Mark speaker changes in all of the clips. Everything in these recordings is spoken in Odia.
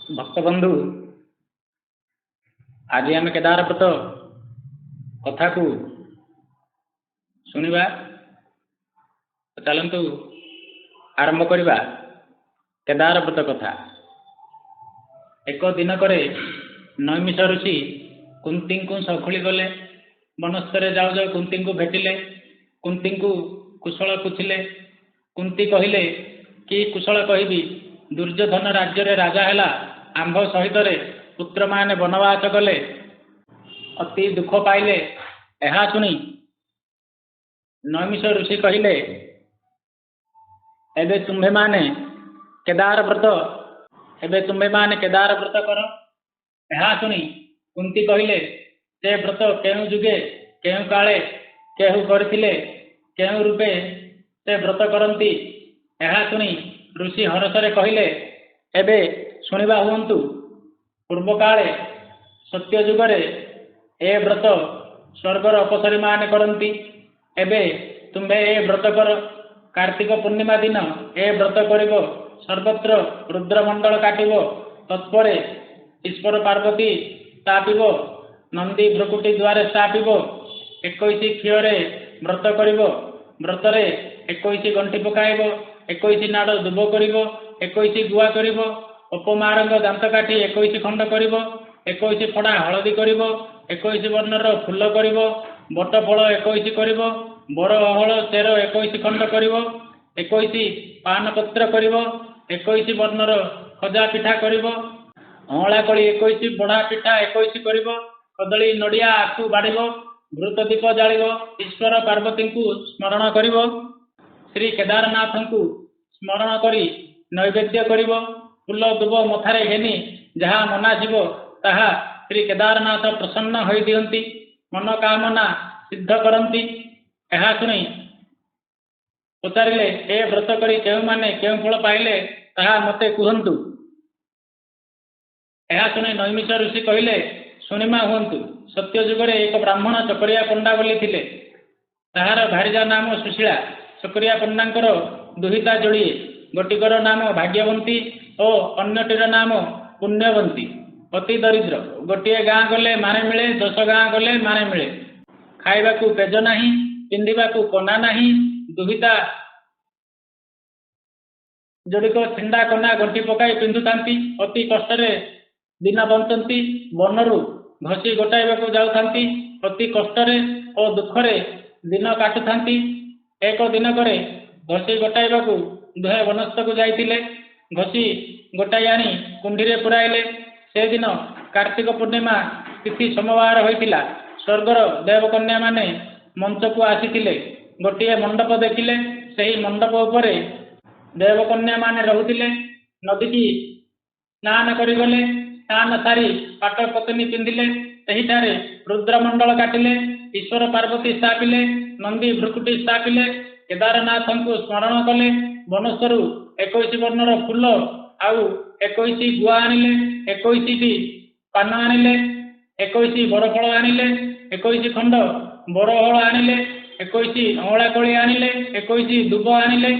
Speaker 1: भक्तबंधु आज आम केदारव्रत कथा को शुणा चलतु आरंभ करवा। केदारव्रत कथा एक दिनक नैमिष ऋषि कुंती को सखुली गले। वनस्तर जाऊ जाऊ कुंती को भेटिले। कुंती को कुशल पूछिले। कुंती कहले कि कुशल कहबी दुर्योधन राज्य रे राजा है आंभ सहित पुत्र माने वनवास गले अति दुख पाइले। यह शुणी नैमिष ऋषि कहले एबे तुम्भे माने केदार व्रत कर। यह शुणी कुंती कहले से व्रत केउ जुगे केउ काले केहु करथिले केउ रूपे से व्रत करती। यह शुणी ऋषि हरसरे कहले एबे शुणिबा हुंतु। पूर्व काले सत्य जुगरे ए व्रत स्वर्गर अपसरी माने करती। एबे तुम्बे ए व्रत कर। कार्तिक पूर्णिमा दिन ए व्रत करिब। सर्वत्र रुद्रमंडल काटिब। तत्परे ईश्वर पार्वती स्थापिब। नंदी भ्रुकुटी द्वारे स्थापिब। 21 क्षीरे व्रत करिब। व्रतरे 21 गंठी पकाइब। 21 नाड़ दुब करिब। 21 गुआ करिब। उपमारंग दांत काटी 21 खंड करिब। 21 फड़ा हलदी करिब। 21 वर्णर फूल करिब। बट फल 21 करिब। बर अहल चेर 21 खंड करिब। 21 पान पत्र करिब। 21 वर्णर खजा पिठा करिब। अँला कली 21 बड़ा पिठा 21 करिब। कदली नड़िया आखु बाड़िब। घृत दीप जालिब। ईश्वर पार्वती को स्मरण करिब। श्री केदारनाथ को स्मरण करी नैवेद्य करिब। फूल दुब मथारे घेनी जहाँ मनासीब ताहा श्री केदारनाथ प्रसन्न होई दियंती। मनोकामना सिद्ध करती। यह शुणी पचारे ए व्रत करी केउ माने केउ फल पाइले ताहा मते कहतु। यह शुणी नैमिष ऋषि कहले शुणिमा हुंतु। सत्य जुगरे एक ब्राह्मण चकरिया पंडा बोली थिले। ताहार भारिजा नाम सुशीला। चकरिया पंडांकर दुहिता जोड़िए। गोटिकर नाम भाग्यवंती और अन्यटीर नाम पुण्यवंती। अति दरिद्र। गोटे गाँ गले माने मिले 10 गाँ गले माने मिले। खाइबा को पेज नहीं। पिंधिबा को कना नहीं। दुहिता जोड़िक छिंडा कना गंठी पकाई पिंधुतांती। अति कष्टरे दिन बंचती। बनरू घसी गोटाइबा को जाउतांती। अति कष्टरे और दुखरे दिन काटुतांती। एक दिन करे घसी गोटाइबा को दुहे वनस्थ को जाइतिले। घसी गोटाई आनी कुंडीरे पुराइले। से दिन कार्तिक पूर्णिमा तिथि सोमवार होइतिला। स्वर्गर देवकन्या माने मंच को आसीतिले। गोटे मंडप देखिले। सही मंडप उपरे देवकन्या माने रहुतिले। नदी की स्नान करिगले। स्नान सारी पाट पतनी पिंधिले। सेहिठारे रुद्रमंडल काटिले। ईश्वर पार्वती स्थापिले। नंदी भ्रुकुटी स्थापिले। केदारनाथ को स्मरण कले। वनस्वरू 21 वर्णर फूल आउ 21 गुआ आनिले। 21 पान आनिले। 21 बरफल आनिले। 21 खंड बरहल आनिले। 21 अँला कली आनिले। 21 दुब आनिले।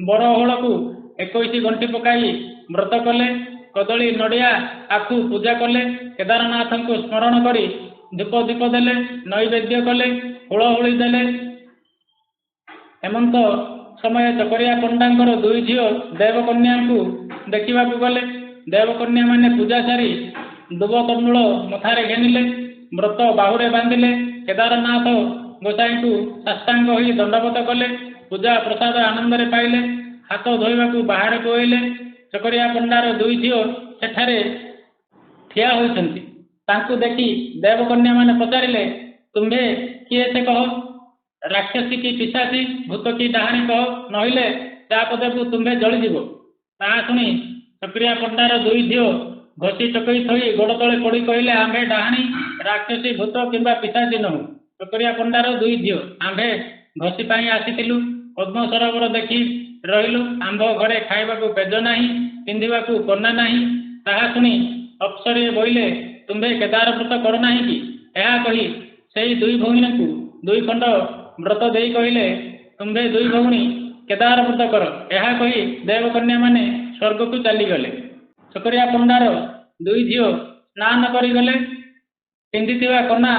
Speaker 1: बरहल को 21 गंठी पकाई व्रत कले। कदली नड़िया आखु पूजा कले। केदारनाथ को स्मरण करी धूप दीप देले। नैवेद्य कले। हुलहुली देले। हेमंत समय चकरिया पंडांकर 2 झील देवकन्या को देखा गले। देवकन्या माने पूजा सारी दुब कंदूल मथारे घेनिले। व्रत बाहुरे बांधिले। केदारनाथ गोसाई को साष्टांग होई दंडवत कले। पूजा प्रसाद आनंद पाइले। हाथ धोइबा को बाहर कोइले। चकरिया पंडार 2 झील सेठारे ठिया होइछंती। तांकु देखी देवकन्या माने पचारिले तुम्भे किए से कह। राक्षसी की पिशाची भूत की डाहाणी कह नहिले चाप देबू तुम्भे जलिजीव। ताहा शुणी चकरिया पंडार 2 झील घसी चकई थई गोड़ तले पड़ी कहले आंभे डाहाणी राक्षसी भूत किंबा पिशाची नहु। चकरिया पंडार 2 झील आंभे घसी पाई आसीथिलु। पद्म सरोवर देखी रहिलु। आंभ घरे खाइबा को पेज नहीं। पिंधिबा को कना नहीं। ताहा शुणी अप्सरी बोइले तुम्भे केदार व्रत कर नाही कि। यह कही सेई 2 भौणी को 2 खंड व्रत दे कहले तुम्भे 2 भौणी केदार व्रत कर। यह कही देवकन्या माने स्वर्ग को चली गले। ଚକରିଆ ପଣ୍ଡାର ଦୁଇ ଝିଅ ସ୍ନାନ କରିଗଲେ। ପିନ୍ଧିଥିବା କନା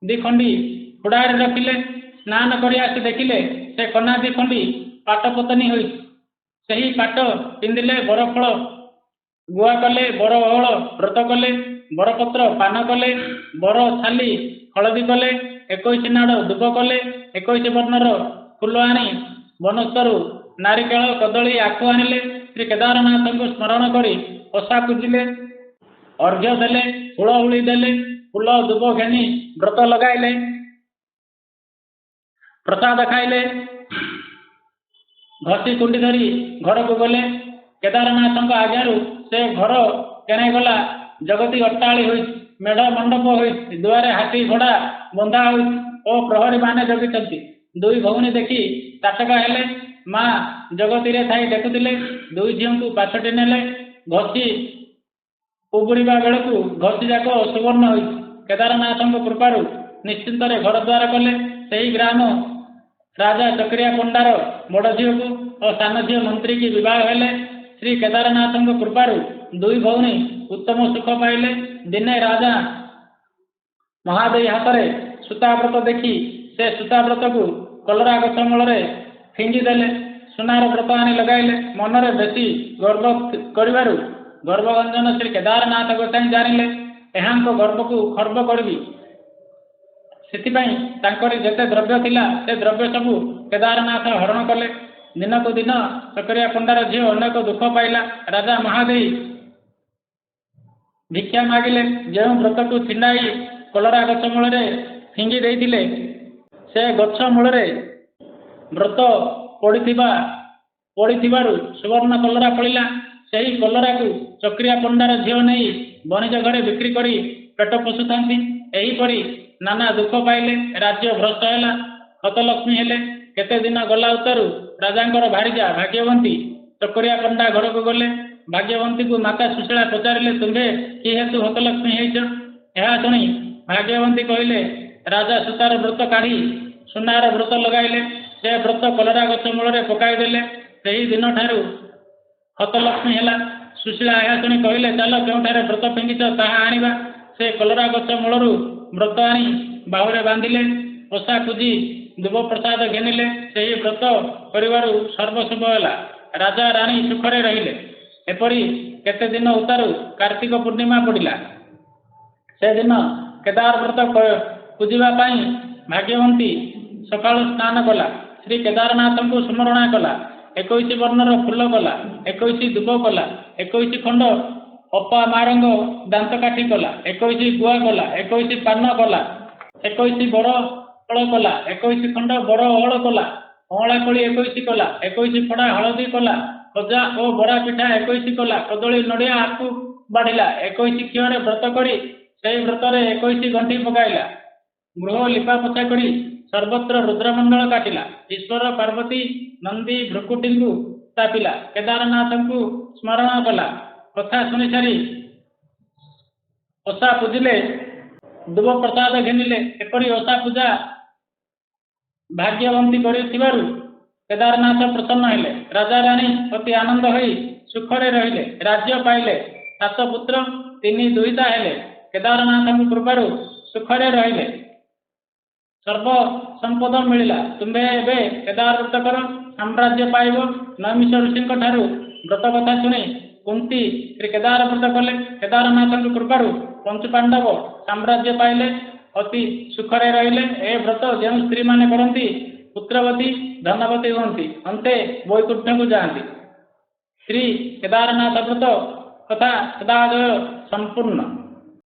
Speaker 1: ଦିଖଣ୍ଡି ହୁଡ଼ାରେ ରଖିଲେ। ସ୍ନାନ କରି ଆସି ଦେଖିଲେ ସେ କନା ଦିଖଣ୍ଡି ପାଟ ପତନି ହୋଇଛି। ସେହି ପାଟ ପିନ୍ଧିଲେ ବରଫଳ ଗୁଆ କଲେ, ବର ଓହଳ ବ୍ରତ କଲେ, ବରପତ୍ର ପାନ କଲେ, ବର ଛାଲି ହଳଦୀ କଲେ, 21 ନାଡ଼ ଦୁବ କଲେ, 21 ବର୍ଣ୍ଣର ଫୁଲ ଆଣି ବନସ୍ତରୁ ନାରିକେଳ କଦଳୀ ଆଖୁ ଆଣିଲେ। ଶ୍ରୀ କେଦାରନାଥଙ୍କୁ ସ୍ମରଣ କରି ଓଷା ପୂଜିଲେ, ଅର୍ଘ୍ୟ ଦେଲେ, ହୁଳହୁଳି ଦେଲେ, ଫୁଲ ଦୁବ ଘେନି ବ୍ରତ ଲଗାଇଲେ, ପ୍ରସାଦ ଖାଇଲେ। ଘଷି କୁଣ୍ଡି ଧରି ଘରକୁ ଗଲେ। କେଦାରନାଥଙ୍କ ଆଜ୍ଞାରୁ ସେ ଘର କେଣେଗଲା ଜଗତି ଅଟ୍ଟାଳି ହୋଇଛି, ମେଢ଼ ମଣ୍ଡପ ହୋଇଛି, ଦୁଆରେ ହାତୀ ଘୋଡ଼ା ବନ୍ଧା ହୋଇଛି ଓ ପ୍ରହରୀମାନେ ଜଗିଛନ୍ତି। ଦୁଇ ଭଉଣୀ ଦେଖି ତାଟକା ହେଲେ। ମା ଜଗତିରେ ଥାଇ ଦେଖୁଥିଲେ। ଦୁଇ ଝିଅଙ୍କୁ ପାଛୋଟି ନେଲେ। ଘଷି ଉବୁଡ଼ିବା ବେଳକୁ ଘଷି ଯାକ ସୁବର୍ଣ୍ଣ ହୋଇଛି। କେଦାରନାଥଙ୍କ କୃପାରୁ ନିଶ୍ଚିନ୍ତରେ ଘରଦ୍ୱାର କଲେ। ସେହି ଗ୍ରାମ ରାଜା ଚକରିଆ ପଣ୍ଡାର ବଡ଼ ଝିଅକୁ ଓ ସାନ ଝିଅ ମନ୍ତ୍ରୀକି ବିବାହ ହେଲେ। ଶ୍ରୀ କେଦାରନାଥଙ୍କ କୃପାରୁ ଦୁଇ ଭଉଣୀ ଉତ୍ତମ ସୁଖ ପାଇଲେ। ଦିନେ ରାଜା ମହାଦେଇ ହାତରେ ସୂତାବ୍ରତ ଦେଖି ସେ ସୂତାବ୍ରତକୁ କଲରା ଗଛ ମୂଳରେ ଫିଙ୍ଗି ଦେଲେ। ସୁନାର ବ୍ରତ ଆଣି ଲଗାଇଲେ। ମନରେ ବେଶୀ ଗର୍ବ କରିବାରୁ ଗର୍ଭଗଞ୍ଜନ ଶ୍ରୀ କେଦାରନାଥ ଗୋସାଇଁ ଜାଣିଲେ ଏହାଙ୍କ ଗର୍ଭକୁ ଖର୍ବ କରିବି। ସେଥିପାଇଁ ତାଙ୍କରି ଯେତେ ଦ୍ରବ୍ୟ ଥିଲା ସେ ଦ୍ରବ୍ୟ ସବୁ କେଦାରନାଥ ହରଣ କଲେ। ଦିନକୁ ଦିନ ଚକରିଆ ପଣ୍ଡାର ଝିଅ ଅନେକ ଦୁଃଖ ପାଇଲା। ରାଜା ମହାଦେଇ ଭିକ୍ଷା ମାଗିଲେ। ଯେଉଁ ବ୍ରତକୁ ଛିଣ୍ଡାଇ କଲରା ଗଛ ମୂଳରେ ଫିଙ୍ଗି ଦେଇଥିଲେ ସେ ଗଛ ମୂଳରେ ବ୍ରତ ପଡ଼ିଥିବାରୁ ସୁବର୍ଣ୍ଣ କଲରା ଫଳିଲା। ସେହି କଲରାକୁ ଚକରିଆ ପଣ୍ଡାର ଝିଅ ନେଇ ବଣିଜ ଘରେ ବିକ୍ରି କରି ପେଟ ପୋଷୁଥାନ୍ତି। ଏହିପରି ନାନା ଦୁଃଖ ପାଇଲେ। ରାଜ୍ୟ ଭ୍ରଷ୍ଟ ହେଲା। ହତଲକ୍ଷ୍ମୀ ହେଲେ। କେତେ ଦିନ ଗଲା ଉତ୍ତରୁ ରାଜାଙ୍କର ଭାରିଜା ଭାଗ୍ୟବନ୍ତୀ ଚକରିଆ ପଣ୍ଡା ଘରକୁ ଗଲେ। ଭାଗ୍ୟବତୀକୁ ମାତା ସୁଶୀଳା ପଚାରିଲେ, ତୁମ୍ଭେ କି ହେତୁ ହତଲକ୍ଷ୍ମୀ ହେଇଛ? ଏହା ଶୁଣି ଭାଗ୍ୟବତୀ କହିଲେ, ରାଜା ସୂତାର ବ୍ରତ କାଢ଼ି ସୁନାର ବ୍ରତ ଲଗାଇଲେ। ସେ ବ୍ରତ କଲରା ଗଛ ମୂଳରେ ପକାଇଦେଲେ। ସେହି ଦିନଠାରୁ ହତଲକ୍ଷ୍ମୀ ହେଲା। ସୁଶୀଳା ଏହା ଶୁଣି କହିଲେ, ଚାଲ କେଉଁଠାରେ ବ୍ରତ ଫିଙ୍ଗିଛ ତାହା ଆଣିବା। ସେ କଲରା ଗଛ ମୂଳରୁ ବ୍ରତ ଆଣି ବାହୁରେ ବାନ୍ଧିଲେ। ଓଷା ପୂଜି ଦୁବ ପ୍ରସାଦ ଘେନିଲେ। ସେହି ବ୍ରତ କରିବାରୁ ସର୍ବଶୁଭ ହେଲା। ରାଜା ରାଣୀ ସୁଖରେ ରହିଲେ। ଏପରି କେତେ ଦିନ ଉତ୍ତାରୁ କାର୍ତ୍ତିକ ପୂର୍ଣ୍ଣିମା ପଡ଼ିଲା। ସେଦିନ କେଦାର ବ୍ରତ ପୂଜିବା ପାଇଁ ଭାଗ୍ୟବନ୍ତୀ ସକାଳୁ ସ୍ନାନ କଲା। ଶ୍ରୀ କେଦାରନାଥଙ୍କୁ ସ୍ମରଣା କଲା। 21 ବର୍ଣ୍ଣର ଫୁଲ କଲା, 21 ଦୁବ କଲା, 21 ଖଣ୍ଡ ଅପା ମାରଙ୍ଗ ଦାନ୍ତକାଠି କଲା, 21 ଗୁଆ କଲା, 21 ପାନ କଲା, 21 ବର ଫଳ କଲା, 21 ଖଣ୍ଡ ବର ଓହଳ କଲା, ଅଁଳା କୋଳି 21 କଲା, 21 ଫଡ଼ା ହଳଦୀ କଲା, ଖଜା ଓ ବରା ପିଠା 21 କଲା, କଦଳୀ ନଡ଼ିଆ ଆଖୁ ବାଢ଼ିଲା। 21 କ୍ଷୀରରେ ବ୍ରତ କରି ସେହି ବ୍ରତରେ 21 ଗଣ୍ଠି ପକାଇଲା। ଗୃହ ଲିପା ପୋଛା କରି ସର୍ବତ୍ର ରୁଦ୍ରମଣ୍ଡଳ କାଟିଲା। ଈଶ୍ୱର ପାର୍ବତୀ ନନ୍ଦୀ ଭୃକୁଟିଙ୍କୁ ସ୍ଥାପିଲା। କେଦାରନାଥଙ୍କୁ ସ୍ମରଣ କଲା। କଥା ଶୁଣିସାରି ଓଷା ପୂଜିଲେ, ଦୁବ ପ୍ରସାଦ ଘେନିଲେ। ଏପରି ଓଷା ପୂଜା ଭାଗ୍ୟବନ୍ତୀ କରିଥିବାରୁ କେଦାରନାଥ ପ୍ରସନ୍ନ ହେଲେ। ରାଜା ରାଣୀ ଅତି ଆନନ୍ଦ ହୋଇ ସୁଖରେ ରହିଲେ। ରାଜ୍ୟ ପାଇଲେ। 7 ପୁତ୍ର 3 ଦୁହିତା ହେଲେ। କେଦାରନାଥଙ୍କ କୃପାରୁ ସୁଖରେ ରହିଲେ। ସର୍ବ ସମ୍ପଦ ମିଳିଲା। ତୁମ୍ଭେ ଏବେ କେଦାର ବ୍ରତ କର, ସାମ୍ରାଜ୍ୟ ପାଇବ। ନୈମିଷ ଋଷିଙ୍କ ଠାରୁ ବ୍ରତ କଥା ଶୁଣି କୁନ୍ତୀ ଶ୍ରୀ କେଦାର ବ୍ରତ କଲେ। କେଦାରନାଥଙ୍କ କୃପାରୁ ପଞ୍ଚୁପାଣ୍ଡବ ସାମ୍ରାଜ୍ୟ ପାଇଲେ, ଅତି ସୁଖରେ ରହିଲେ। ଏ ବ୍ରତ ଯେଉଁ ସ୍ତ୍ରୀମାନେ କରନ୍ତି ପୁତ୍ରବତୀ ଧନବତୀ ହୁଅନ୍ତି, ଅନ୍ତେ ବୈକୁଣ୍ଠକୁ ଯାଆନ୍ତି। ଶ୍ରୀ କେଦାରନାଥ ବ୍ରତ କଥା ସଦାଦୟ ସମ୍ପୂର୍ଣ୍ଣ।